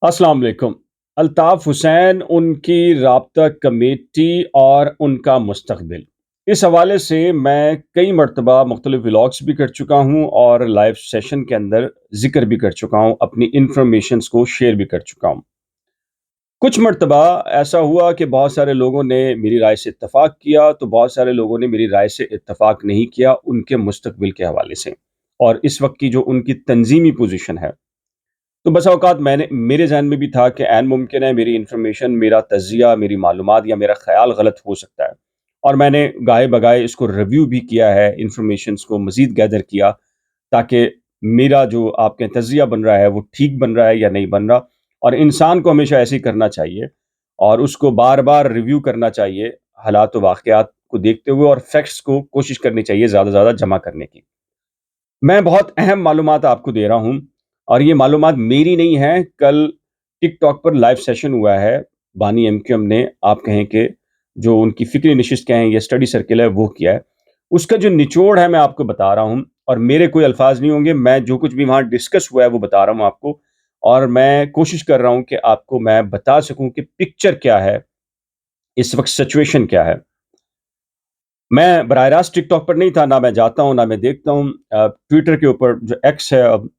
अस्सलाम वालेकुम। अल्ताफ़ हुसैन, उनकी राब्ता कमेटी और उनका मुस्तक़बिल। इस हवाले से मैं कई मर्तबा मुख्तलिफ़ व्लॉग्स भी कर चुका हूँ और लाइव सेशन के अंदर ज़िक्र भी कर चुका हूँ, अपनी इन्फॉर्मेशंस को शेयर भी कर चुका हूँ। कुछ मर्तबा ऐसा हुआ कि बहुत सारे लोगों ने मेरी राय से इत्तेफ़ाक किया, तो बहुत सारे लोगों ने मेरी राय से इत्तेफ़ाक नहीं किया उनके मुस्तक़बिल के हवाले से और इस वक़्त की जो उनकी तंज़ीमी पोज़ीशन है। तो बसा औकात मैंने मेरे ज़हन में भी था कि ऐन मुमकिन है मेरी इन्फॉर्मेशन, मेरा तज़िया, मेरी मालूमात या मेरा ख़्याल गलत हो सकता है। और मैंने गाहे-बगाहे इसको रिव्यू भी किया है, इन्फॉर्मेशंस को मज़ीद गैदर किया, ताकि मेरा जो आप कहें तज़िया बन रहा है, वो ठीक बन रहा है या नहीं बन रहा। और इंसान को हमेशा ऐसे ही करना चाहिए और उसको बार-बार रिव्यू करना चाहिए, हालात व वाक़ियात को देखते हुए और फैक्ट्स को कोशिश करनी चाहिए ज़्यादा से ज़्यादा जमा करने की। मैं बहुत अहम मालूमात आपको दे रहा हूँ और ये मालूमात मेरी नहीं है। कल टिकटॉक पर लाइव सेशन हुआ है। बानी एमक्यूएम ने आप कहें कि जो उनकी फ़िक्री नशिस्त कहें या स्टडी सर्किल है वो किया है। उसका जो निचोड़ है मैं आपको बता रहा हूँ और मेरे कोई अल्फ़ाज़ नहीं होंगे। मैं जो कुछ भी वहाँ डिस्कस हुआ है वो बता रहा हूँ आपको और मैं कोशिश कर रहा हूँ कि आपको मैं बता सकूँ कि पिक्चर क्या है, इस वक़्त सिचुएशन क्या है। मैं बराह रास्त टिकटॉक पर नहीं था, ना मैं जाता हूँ, ना मैं देखता हूँ। ट्विटर के ऊपर जो एक्स है अब,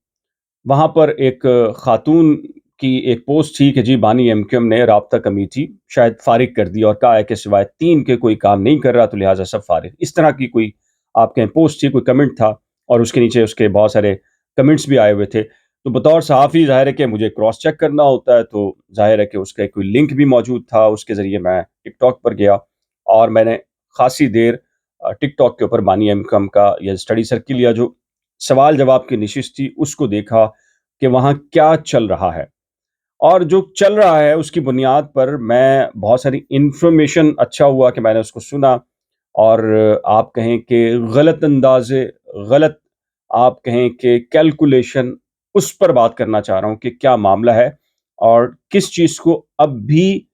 वहाँ पर एक खातून की एक पोस्ट थी कि जी बानी एमक्यूएम ने राब्ता कमेटी शायद फ़ारिग कर दी और कहा है कि सिवाय 3 के कोई काम नहीं कर रहा तो लिहाज़ा सब फ़ारिग। इस तरह की कोई आप कहें पोस्ट थी, कोई कमेंट था और उसके नीचे उसके बहुत सारे कमेंट्स भी आए हुए थे। तो बतौर सहाफ़ी ज़ाहिर है कि मुझे क्रॉस चेक करना होता है, तो ज़ाहिर है कि उसका कोई लिंक भी मौजूद था, उसके ज़रिए मैं टिकटॉक पर गया और मैंने ख़ासी देर टिकटॉक के ऊपर बानी एमक्यूएम का या स्टडी सर्किल या जो सवाल-जवाब की नशिस्त थी, उसको देखा कि वहाँ क्या चल रहा है। और जो चल रहा है उसकी बुनियाद पर मैं बहुत सारी इन्फॉर्मेशन अच्छा हुआ कि मैंने उसको सुना और आप कहें कि गलत अंदाज़े, गलत आप कहें कि कैलकुलेशन उस पर बात करना चाह रहा हूँ कि क्या मामला है और किस चीज़ को अब भी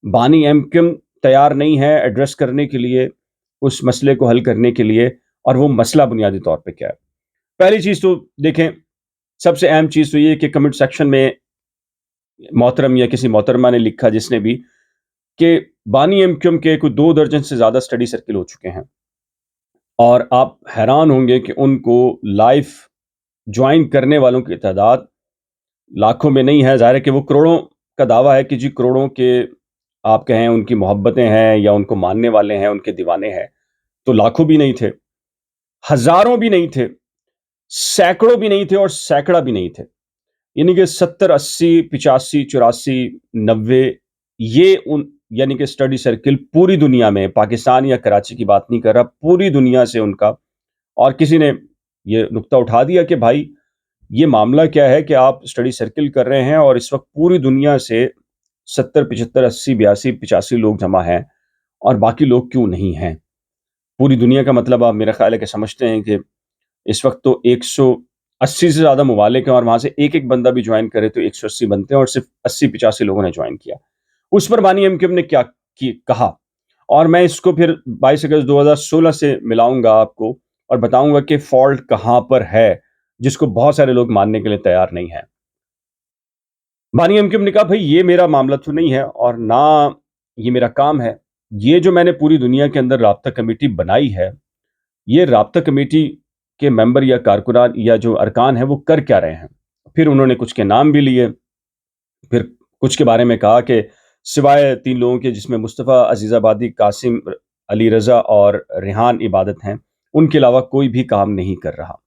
बानी एमक्यूएम तैयार नहीं है एड्रेस करने के लिए, उस मसले को हल करने के लिए और वो मसला बुनियादी तौर पे क्या है। पहली चीज़ तो देखें, सबसे अहम चीज़ तो ये है कि कमेंट सेक्शन में मोहतरम या किसी मोहतरमा ने लिखा जिसने भी कि बानी एमक्यूएम के कोई 2 दर्जन से ज़्यादा स्टडी सर्किल हो चुके हैं और आप हैरान होंगे कि उनको लाइव जॉइन करने वालों की तादाद लाखों में नहीं है। ज़ाहिर है कि वो करोड़ों का दावा है कि जी करोड़ों के आप कहें उनकी मोहब्बतें हैं या उनको मानने वाले हैं, उनके दीवाने हैं, तो लाखों भी नहीं थे, हज़ारों भी नहीं थे, सैकड़ों भी नहीं थे और सैकड़ा भी नहीं थे। यानी कि 70, 80, 85, 84, 90 ये उन यानी कि स्टडी सर्किल पूरी दुनिया में, पाकिस्तान या कराची की बात नहीं कर रहा, पूरी दुनिया से उनका। और किसी ने ये नुक्ता उठा दिया कि भाई ये मामला क्या है कि आप स्टडी सर्किल कर रहे हैं और इस वक़्त पूरी दुनिया से 70, 75, 80, 82, 85 लोग जमा हैं और बाकी लोग क्यों नहीं हैं? पूरी दुनिया का मतलब आप मेरा ख़्याल है कि समझते हैं कि इस वक़्त तो 180 से ज़्यादा ममालिक हैं और वहाँ से एक-एक बंदा भी जॉइन करे तो 180 बनते हैं और सिर्फ़ 80-85 लोगों ने जॉइन किया। उस पर बानी एमक्यूएम ने क्या कहा और मैं इसको फिर 22 अगस्त 2016 से मिलाऊँगा आपको और बताऊँगा कि फ़ॉल्ट कहाँ पर है, जिसको बहुत सारे लोग मानने के लिए तैयार नहीं हैं। बानी एमक्यूएम ने कहा, "भई ये मेरा मामला तो नहीं है और ना ये मेरा काम है। ये जो मैंने पूरी दुनिया के अंदर राब्ता कमेटी बनाई है, ये राब्ता कमेटी के मेंबर या कारकुनान या जो अरकान हैं वो कर क्या रहे हैं?" फिर उन्होंने कुछ के नाम भी लिए, फिर कुछ के बारे में कहा कि सिवाय 3 लोगों के जिसमें मुस्तफ़ा अज़ीज़ाबादी, कासिम अली रज़ा और रेहान इबादत हैं, उनके अलावा कोई भी काम नहीं कर रहा।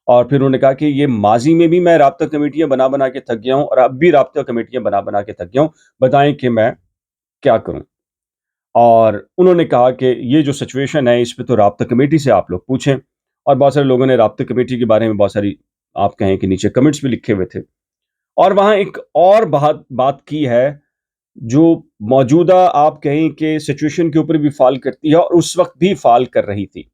और फिर उन्होंने कहा कि ये माज़ी में भी मैं राब्ता कमेटियाँ बना-बना के थक गया हूँ और अब भी राब्ता कमेटियाँ बना-बना के थक गया हूँ, बताएँ कि मैं क्या करूँ? और उन्होंने कहा कि ये जो सिचुएशन है इस पे तो राब्ता कमेटी से आप लोग पूछें और बहुत सारे लोगों ने राब्ता कमेटी के बारे में बहुत सारी आप कहें कि नीचे कमेंट्स भी लिखे हुए थे। और वहाँ एक और बात बात की है जो मौजूदा आप कहें कि सिचुएशन के ऊपर भी फ़ाल करती है और उस वक़्त भी फ़ाल कर रही थी।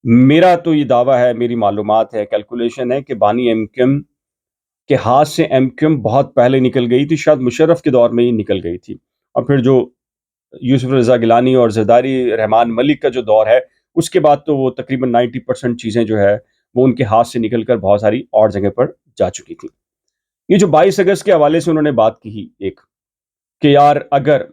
मेरा तो ये दावा है, मेरी मालूमात है, कैलकुलेशन है कि बानी एमक्यूएम के हाथ से एमक्यूएम बहुत पहले निकल गई थी, शायद मुशर्रफ के दौर में ही निकल गई थी। और फिर जो यूसुफ रज़ा गिलानी और ज़रदारी रहमान मलिक का जो दौर है, उसके बाद तो वो तकरीबन 90% चीज़ें जो है, वो उनके हाथ से निकल कर बहुत सारी और जगह पर जा चुकी थी। ये जो 22 अगस्त के हवाले से उन्होंने बात की एक, कि यार अगर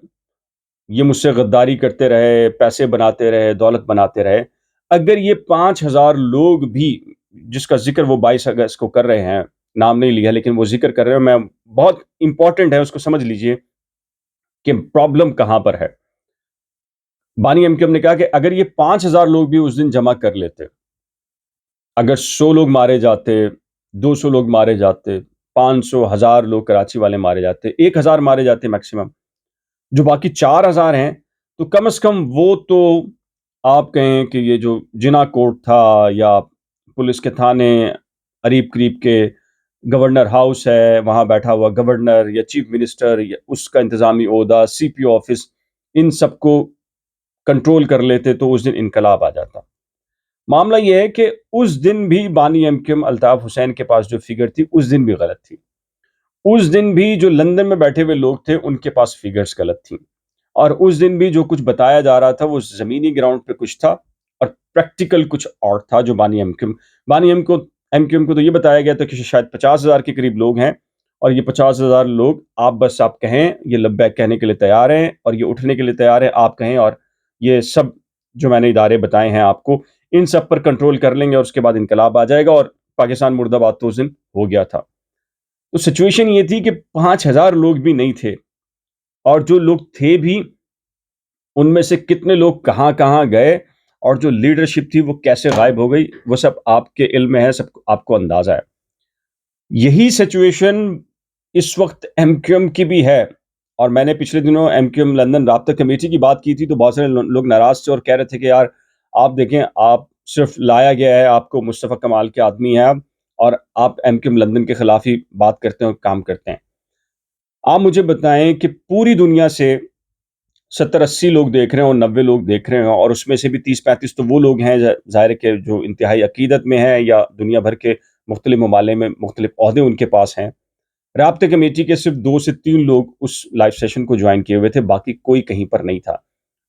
ये मुझसे गद्दारी करते रहे, पैसे बनाते रहे, दौलत बनाते रहे, अगर ये 5,000 लोग भी, जिसका ज़िक्र वो 22 अगस्त को कर रहे हैं, नाम नहीं लिया लेकिन वो ज़िक्र कर रहे हैं, मैं बहुत इम्पोर्टेंट है उसको समझ लीजिए कि प्रॉब्लम कहाँ पर है। बानी एमकेएम ने कहा कि अगर ये 5,000 लोग भी उस दिन जमा कर लेते, अगर 100 लोग मारे जाते, 200 लोग मारे जाते, 500, 1000 लोग कराची वाले मारे जाते, 1000 मारे जाते मैक्सिमम, जो बाकी 4000 हैं, तो कम से कम वो तो आप कहें कि ये जो जिना कोर्ट था या पुलिस के थाने करीब-करीब के गवर्नर हाउस है, वहाँ बैठा हुआ गवर्नर या चीफ मिनिस्टर या उसका इंतज़ामी ओहदा, सीपीओ ऑफिस, इन सबको कंट्रोल कर लेते तो उस दिन इनकलाब आ जाता। मामला ये है कि उस दिन भी बानी एमकेएम अल्ताफ हुसैन के पास जो फिगर थी, उस दिन भी गलत थी। उस दिन भी जो लंदन में बैठे हुए लोग थे, उनके पास फिगर्स गलत थी। और उस दिन भी जो कुछ बताया जा रहा था, वो ज़मीनी ग्राउंड पे कुछ था और प्रैक्टिकल कुछ और था जो बानी एमकेएम को तो ये बताया गया था कि शायद 50,000 के करीब लोग हैं और ये 50,000 लोग आप कहें, ये लब्बैक कहने के लिए तैयार हैं और ये उठने के लिए तैयार हैं, आप कहें और ये सब जो मैंने इदारे बताए हैं आपको, इन सब पर कंट्रोल कर लेंगे और उसके बाद इनकलाब आ जाएगा और पाकिस्तान मुर्दाबाद तो उस दिन हो गया था। तो सिचुएशन ये थी कि 5,000 लोग भी नहीं थे और जो लोग थे भी, उनमें से कितने लोग कहाँ-कहाँ गए और जो लीडरशिप थी वो कैसे गायब हो गई, वो सब आपके इल्म में है, सब आपको अंदाज़ा है। यही सिचुएशन इस वक़्त एमक्यूएम की भी है और मैंने पिछले दिनों एमक्यूएम लंदन राब्ता कमेटी की बात की थी, तो बहुत सारे लोग नाराज़ थे और कह रहे थे कि यार आप देखें, आप सिर्फ़ लाया गया है, आपको मुस्तफ़ा कमाल के आदमी हैं आप और आप एमक्यूएम लंदन के खिलाफ ही बात करते हैं और काम करते हैं। आप मुझे बताएँ कि पूरी दुनिया से 70-80 लोग देख रहे हैं और 90 लोग देख रहे हैं और उसमें से भी 30-35 तो वो लोग हैं ज़ाहिर है कि जो इंतहाई अकीदत में हैं या दुनिया भर के मुख्तलिफ ममालिक में मुख्तलिफ ओहदे उनके पास हैं। राब्ते कमेटी के सिर्फ 2 से 3 लोग उस लाइव सेशन को ज्वाइन किए हुए थे, बाकी कोई कहीं पर नहीं था।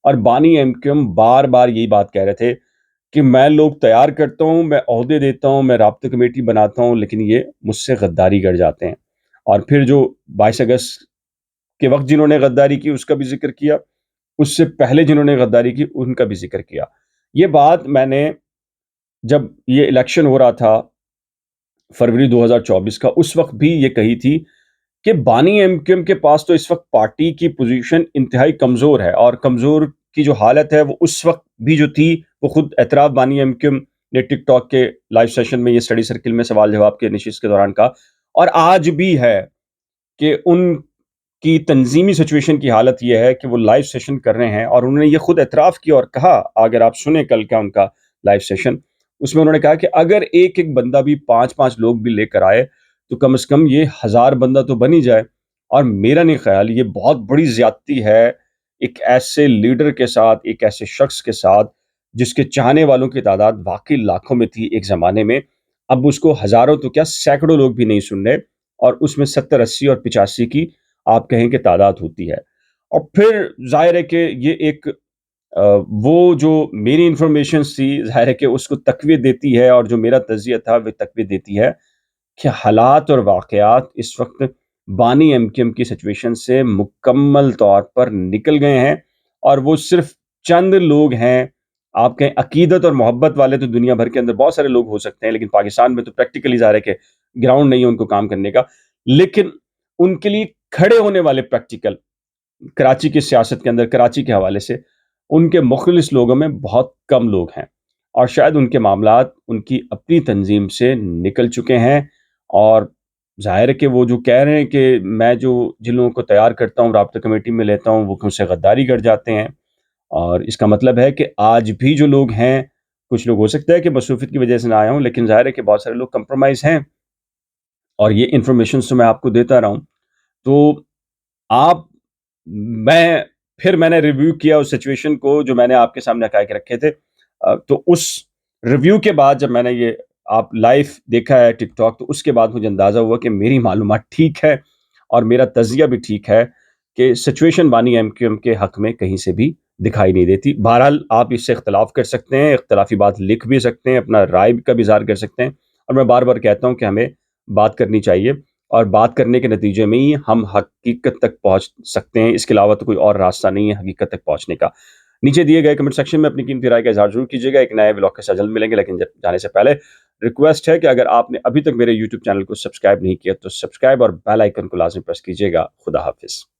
और बानी एमकेएम बार-बार यही बात कह रहे थे कि मैं लोग तैयार करता हूँ, मैं ओहदे देता हूँ, मैं राब्ता कमेटी बनाता हूँ, लेकिन ये मुझसे गद्दारी कर जाते हैं। और फिर जो 22 अगस्त के वक़्त जिन्होंने गद्दारी की उसका भी ज़िक्र किया, उससे पहले जिन्होंने गद्दारी की उनका भी ज़िक्र किया। ये बात मैंने जब ये इलेक्शन हो रहा था फरवरी 2024 का, उस वक़्त भी ये कही थी कि बानी एमकेएम के पास तो इस वक़्त पार्टी की पोज़ीशन इंतहाई कमज़ोर है और कमज़ोर की जो हालत है वो उस वक़्त भी जो थी, वो खुद एतराफ़ बानी एमकेएम ने टिकटॉक के लाइव सेशन में ये स्टडी सर्किल में सवाल-जवाब के नशिस्त के दौरान कहा और आज भी है कि उनकी तंज़ीमी सिचुएशन की हालत ये है कि वो लाइव सेशन कर रहे हैं और उन्होंने ये खुद एतराफ़ किया और कहा, अगर आप सुने कल का उनका लाइव सेशन, उसमें उन्होंने कहा कि अगर एक-एक बंदा भी 5-5 लोग भी लेकर आए, तो कम से कम ये 1000 बंदा तो बन ही जाए। और मेरा नहीं ख़्याल ये बहुत बड़ी ज़्यादती है, एक ऐसे लीडर के साथ, एक ऐसे शख़्स के साथ, जिसके चाहने वालों की तादाद वाक़ई लाखों में थी एक ज़माने में। अब उसको हज़ारों तो क्या सैकड़ों लोग भी नहीं सुन रहे और उसमें 70, 80 और 85 की आप कहें कि तादाद होती है। और फिर ज़ाहिर है कि ये एक वो जो मेरी इन्फॉर्मेशंस थी, ज़ाहिर है कि उसको तक़वियत देती है और जो मेरा तज़िया था, वो तक़वियत देती है कि हालात और वाक़यात इस वक़्त बानी एमकेएम की सिचुएशन से मुकम्मल तौर पर निकल गए हैं और वो सिर्फ़ चंद लोग हैं, आप कहें अक़ीदत और मोहब्बत वाले तो दुनिया भर के अंदर बहुत सारे लोग हो सकते हैं, लेकिन पाकिस्तान में तो प्रैक्टिकली ज़ाहिर है कि ग्राउंड नहीं है उनको काम करने का। लेकिन उनके लिए खड़े होने वाले प्रैक्टिकल कराची की सियासत के अंदर, कराची के हवाले से, उनके मुख़लिस लोगों में बहुत कम लोग हैं और शायद उनके मामलात उनकी अपनी तंज़ीम से निकल चुके हैं और ज़ाहिर है कि वो जो कह रहे हैं कि मैं जो जिन लोगों को तैयार करता हूँ, राब्ता कमेटी में लेता हूँ, वो मुझसे गद्दारी कर जाते हैं और इसका मतलब है कि आज भी जो लोग हैं, कुछ लोग हो सकता है कि मसरूफ़ियत की वजह से ना आए हों, लेकिन ज़ाहिर है कि बहुत सारे लोग कंप्रोमाइज़ हैं और ये इन्फॉर्मेशंस तो मैं आपको देता रहा हूँ। तो आप मैं फिर मैंने रिव्यू किया उस सिचुएशन को जो मैंने आपके सामने हक़ाइक़ रखे थे। तो उस रिव्यू के बाद जब मैंने ये आप लाइव देखा है टिकटॉक, तो उसके बाद मुझे अंदाज़ा हुआ कि मेरी मालूमात ठीक है और मेरा तज़िया भी ठीक है कि सिचुएशन बानी एमकेएम के हक़ में कहीं से भी दिखाई नहीं देती। बहरहाल आप इससे इख्तिलाफ़ कर सकते हैं, इख्तिलाफ़ी बात लिख भी सकते हैं, अपना राय का भी इज़हार कर सकते हैं और मैं बार-बार कहता हूँ कि हमें बात करनी चाहिए اور بات کرنے کے نتیجے میں ہی ہم حقیقت تک پہنچ سکتے ہیں، اس کے علاوہ تو کوئی اور راستہ نہیں ہے حقیقت تک پہنچنے کا۔ نیچے دیے گئے کمنٹ سیکشن میں اپنی قیمتی رائے کا اظہار ضرور کیجیے گا۔ ایک نئے ولاگ کے ساتھ جلد ملیں گے، لیکن جانے سے پہلے ریکویسٹ ہے کہ اگر آپ نے ابھی تک میرے یوٹیوب چینل کو سبسکرائب نہیں کیا تو سبسکرائب اور بیل آئیکن کو لازمی پریس کیجیے گا۔ خدا حافظ۔